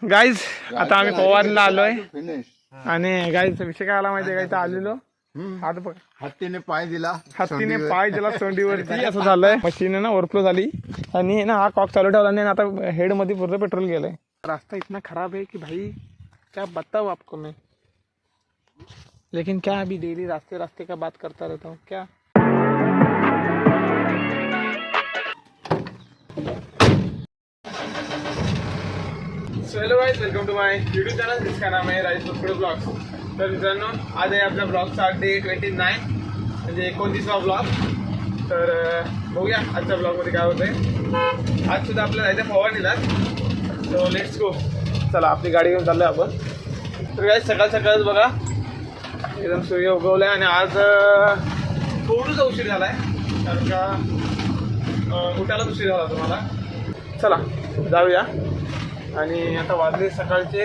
Guys आता आम्ही पवारला आलोय आणि गाईज विषय काय आला माहितीये का, इथं आलेलो आता बघ हत्तीने पाय दिला सोंडीवरती असं झालंय. मशीन ना ओव्हरफ्लो झाली आणि ना हा कॉक चालू ठेवला आणि आता हेड मध्ये पूर्ण पेट्रोल गेलंय. रास्ता इतना खराब है कि भाई क्या बताऊं आपको मैं, लेकिन क्या अभी डेली रास्ते रास्ते का बात करता रहता हूँ क्या. So hello guys, welcome to my YouTube channel जिसका नाम आहे राजेश बसकडे ब्लॉग्स. तर मित्रांनो आज आहे आपल्या ब्लॉगचा डे 29 म्हणजे 29वा ब्लॉग. तर बघूया आजच्या ब्लॉगमध्ये काय होतंय. आज सुद्धा आपल्याला जायचं फवारणीला. So let's go. चला आपली गाडी घेऊन चाललोय आपण. तर गाइस सकाळ सकाळच बघा एकदम सूर्य उगवलाय आणि आज थोडंसं उशीर झालाय कारण का उठायलाच उशीर झाला तुम्हाला. चला जाऊया. आणि आता वाजले सकाळचे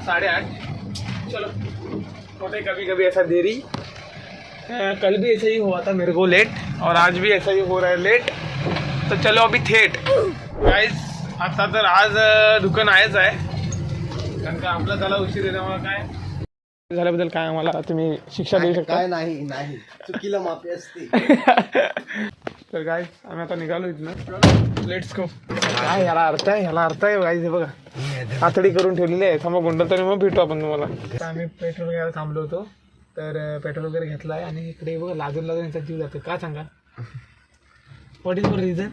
8:30. चलो होते कभी कभी ऐसा देरी. कल भी ऐसा ही हुआ था मेरे को लेट और आज भी ऐसा ही हो रहा है लेट. तो चलो अभी थेट गाइस. आता तर आज दुकान आहेच आहे कारण का आपला त्याला उशीर येण्यामुळे काय झाल्याबद्दल काय आम्हाला तुम्ही शिक्षा देऊ शकता. काय नाही चुकीला माफी असते. तर गाइस आम्ही आता निघालो इथनं. Let's go. काय ह्याला अर्थ आहे गाइस. हे बघा आतडी करून ठेवलेली आहे. थांबा गुंड तरी मग भेटू आपण तुम्हाला. आम्ही पेट्रोल घ्यायला थांबलो होतो तर पेट्रोल वगैरे घेतला आहे आणि इकडे बघा लाजून यांचा जीव जातो. का सांगा व्हॉट इज फॉर रिझन.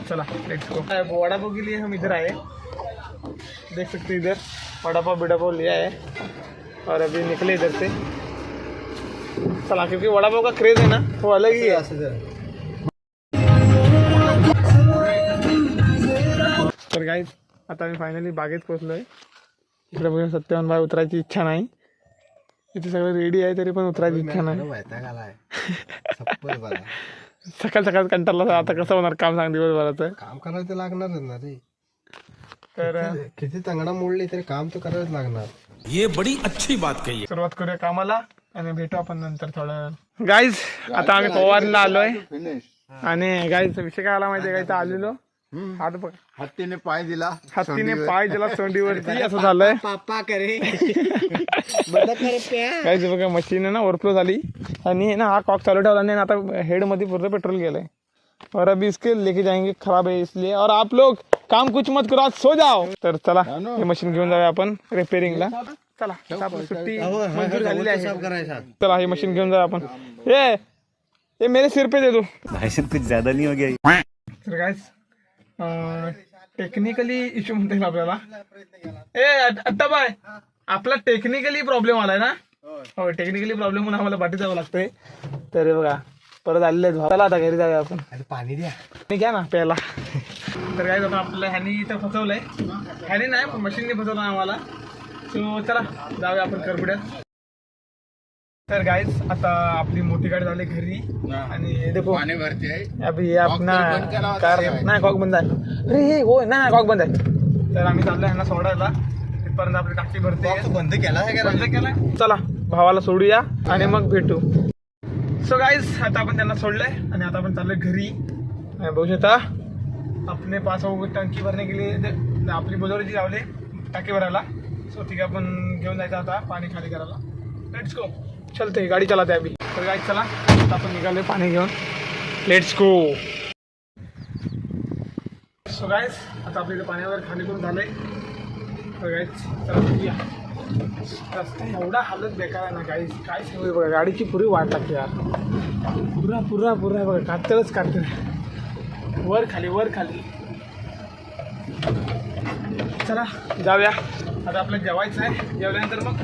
चला लेट्स गो. वड़ा पाव के लिए हम इधर आए, देख सकते इधर वड़ा पाव लिया है और अभी निकले इधर से. चला क्योंकि वड़ा पाव का क्रेज है ना वो अलग ही है. तर गाईज आता आम्ही फायनली बागेत पोहोचलोय. इकडे बघून सत्यवान बाय उतरायची इच्छा नाही. इथे सगळं रेडी आहे तरी पण उतरायची इच्छा नाही. सकाळ सकाळ कंटाळला. आता कसं होणार काम सांग दिवसभराचं. काम करायचं लागणार ना रे. तर किती तंगडा मोडली तरी काम तर करायच लागणार. ये बड़ी अच्छी बात कही. सुरुवात करूया कामाला आणि भेटू आपण नंतर थोडं. गाईज आता आम्ही पवारला आलोय आणि गाईज विषय काय आला माहितीये का, इथं आलेलो आता बघ हत्तीने पाय दिला सोंडीवरती असं झालंय. पापा करे गाईज बघा मशीन ना ओव्हरफ्लो झाली आणि ना हा कॉक चालू ठेवला आणि आता हेड मध्ये पूर्ण पेट्रोल गेलंय. और अभी इसके लेके जाएंगे, खराब है इसलिए. और आप लोग काम कुछ मत करो, आज सो जाओ. तर चला हे मशीन घेऊन जाऊया आपण रिपेअरिंगला. चला आपण सुट्टी मंजूर झालेली आहे. चला हे मशीन घेऊन जाऊया आपण. ये मेरे सिर पे दे दो. भाई साहब कुछ ज्यादा नहीं हो गया. तर गाइस टेक्निकली इश्यू म्हणता येईल आपल्याला. आता बाय आपला टेक्निकली प्रॉब्लेम आलाय ना. हो टेक्निकली प्रॉब्लेम म्हणून आम्हाला बाटी जावं लागतंय. तर बघा परत आलेले आहेत. चला आता घरी जाऊया आपण. पाणी द्या. मी घ्या ना प्यायला. तर काय आता आपल्या ह्यानी इथं फसवलंय. ह्यानी नाही पण मशीनने फसवलं आम्हाला. सो चला जाऊया आपण करपुड्यात. तर गाइस आता आपली मोठी गाडी झाली घरी आणि देखो पाणी भरते अभी ये अपना कार नाही कॉक बंद आहे. अरे हे हो नाही कॉक बंद आहे. तर आम्ही चाललो ह्यांना सोडायला. तिथपर्यंत आपली टाकी भरते. बंद केला. चला भावाला सोडूया आणि मग भेटू. सो गाइस आता आपण त्यांना सोडलंय आणि आता आपण चाललोय घरी. बघू शकता अपने पास टंकी भरने के लिए आपली बोलेरोची लावले टाकी भरायला. सो ठीक आहे आपण घेऊन जायचं आता पाणी खाली करायला. Let's go. चलते गाडी चलाते अभी. तर गाइस चला आता आपण निघालोय पाणी घेऊन. Let's go. सो गाइस आता आपल्या इथे पाण्यावर खाली करून झालंय. तर गाइस चला बघूया. रस्ता एवढा हालत बेकार आहे ना गाईस. काय सांगू बघा गाडीची पुरी वाट लागते यार. पुरा बघा कातरच वर खाली. चला जाऊया. आता आपल्याला जेवायचं आहे. जेवल्यानंतर मग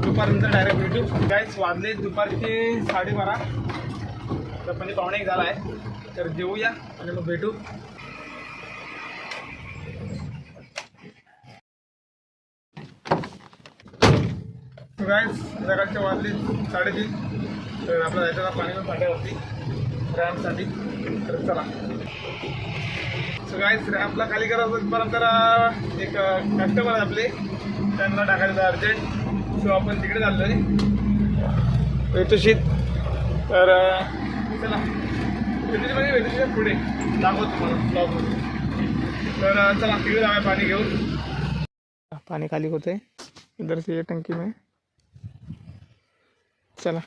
दुपारनंतर डायरेक्ट भेटू. गाईस वाजले दुपारचे 12:30 तर म्हणजे 1:15 झाला आहे. तर जेवूया आणि मग भेटू. गाईस सकाळचे वाजले 3:30. तर आपलं जायचं ना पाणी फाट्यावरती रॅम्पसाठी. तर चला. सो गाईस रॅम्पला खाली करायचं परत एक कस्टमर आहे आपले त्यांना टाकायचं अर्जंट. सो आपण तिकडे चाललो आहे वेतुशीत. तर चला वेतुशीमध्ये पुढे दाखवतो तुम्हाला ब्लॉगमध्ये. तर चला तिकडे जाऊया पाणी घेऊन. पानी खाली होते इधर से ये टंकी में. चला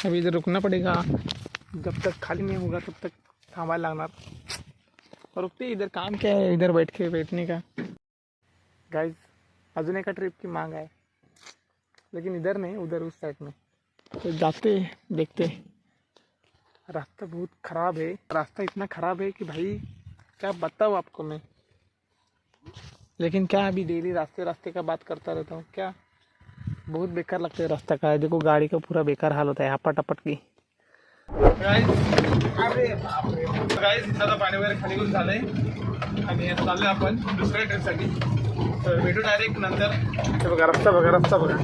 अभी इधर रुकना पड़ेगा, जब तक खाली नहीं होगा तब तक थांबायला लागणार. रुकते इधर, काम क्या है इधर बैठने का. गाइस अजून एका ट्रिप की मांग है, लेकिन इधर नहीं उधर उस साइड में. तो जाते देखते. रास्ता बहुत ख़राब है, रास्ता इतना ख़राब है कि भाई क्या बताऊँ आपको मैं. लेकिन क्या अभी डेली रास्ते का बात करता रहता हूँ. क्या बहुत बेकार लगता है रास्ता का. देखो गाड़ी का पूरा बेकार हाल होता है आपट की. गाइस आता पाणी वगैरे खाली करून झालंय आणि आता चाललोय आपण दुसऱ्या ट्रिपसाठी. तर भेटू डायरेक्ट नंतर. हे बघा रस्ता बघा.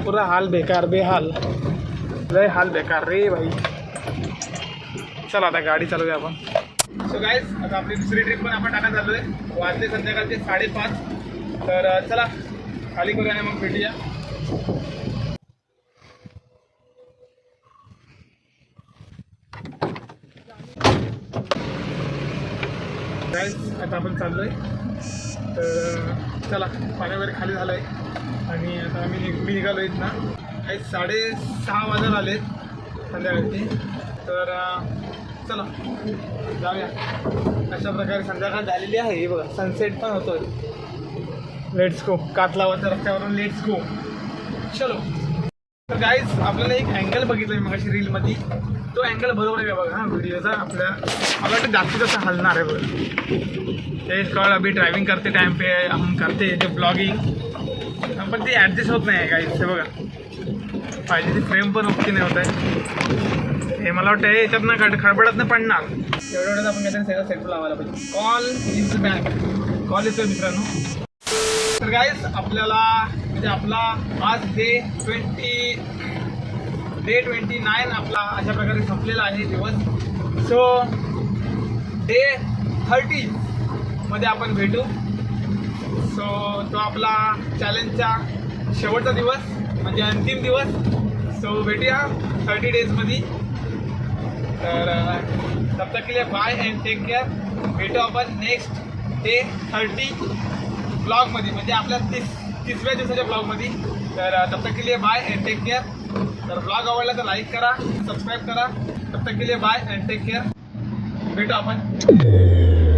पूरा हाल बेकार बेहाल, लय हाल बेकार रे भाई. चला आता गाडी चालूया आपण. सो गाईज आता आपली दुसरी ट्रिप पण आपण टाकायला चाललोय. वाजले संध्याकाळचे 5:30. तर चला खाली करूया आणि मग भेटूया. गाईज आता आपण चाललोय. तर चला पाणी वगैरे खाली झालंय आणि आता मी निघालो इथं. काही 6:30 वाजत आलेत संध्याकाळचे. तर चला जाऊया. अशा प्रकारे संध्याकाळ झालेली आहे. हे बघा सनसेट पण होतोय. Let's go. कातलावाच्या रस्त्यावरून लेट्स गो. चलो. तर गाईज आपल्याला एक अँगल बघितलं मी मगाशी रीलमध्ये. तो अँगल बरोबर आहे बघा. हा व्हिडिओचा आपल्या मला वाटतं जास्तीत जास्त हलणार आहे बघा. ते कॉल अभी ड्रायव्हिंग करते टाइम पे हम करते जे ब्लॉगिंग, पण ते ॲडजस्ट होत नाही गाईज. हे बघा पाहिजे ती फ्रेम पण ओके नाही होत आहे. हे मला वाटतं याच्यातनं खडबडतनं पडणार. एवढं आपण काहीतरी सगळं सेट लावायला पाहिजे. Call is back. कॉल येतोय मित्रांनो. तर गाईज आपल्याला म्हणजे आपला आज डे 29 आपला अशा प्रकारे संपलेला आहे दिवस. सो डे 30 मध्ये आपण भेटू. सो तो आपला चॅलेंजचा शेवटचा दिवस म्हणजे अंतिम दिवस. सो भेटूया 30 डेजमध्ये. तर तब तक के लिए बाय अँड टेक केअर. भेटू आपण नेक्स्ट डे 30 ब्लॉगमध्ये म्हणजे आपल्या 30व्या दिवसाच्या ब्लॉगमध्ये. तर तब तक के लिए बाय अँड टेक केअर. तर ब्लॉग आवडला तर लाईक करा, सबस्क्राईब करा. तब तक के लिए बाय अँड टेक केअर. भेटू आपण.